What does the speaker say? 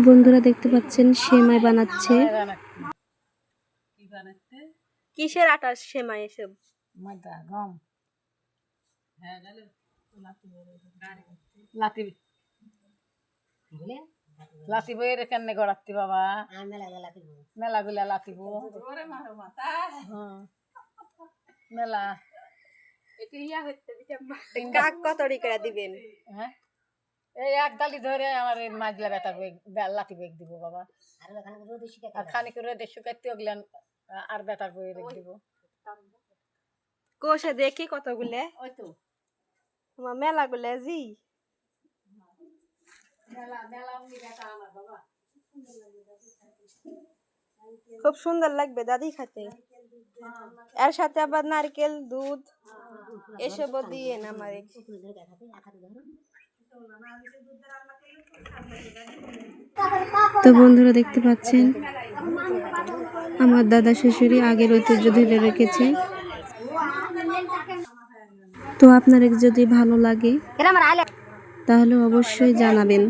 বন্ধুরা দেখতে পাচ্ছেন সেমাই বানাচ্ছে। কিসের আটার সেমাই এসব? ময়দা গম লাতি লাতি বইয়ের কেমনে গড়াচ্ছি বাবা মেলা গুলা লাতিব মেলা কাক কত করে দিবেন? হ্যাঁ এই এক ডালি ধরে আমার মাঝলা বেটা লাতি বেগ দিব বাবা আর খানিক রোদে শুকাইতে ওগুলান আর বেটার বই রেখে দিব কোষে দেখি কতগুলো ওই তো মেলা গুলো জি মেলা মেলা উনি বেটা আমার বাবা খুব সুন্দর লাগবে দাদি খেতে। এর সাথে আবার নারকেল দুধ এসবও দিয়ে না আমারে। তো বন্ধুরা দেখতে পাচ্ছেন আমার দাদা শ্বশুরি আগের ঐতিহ্য ধরে রেখেছে। তো আপনাদের যদি ভালো লাগে তাহলে অবশ্যই জানাবেন।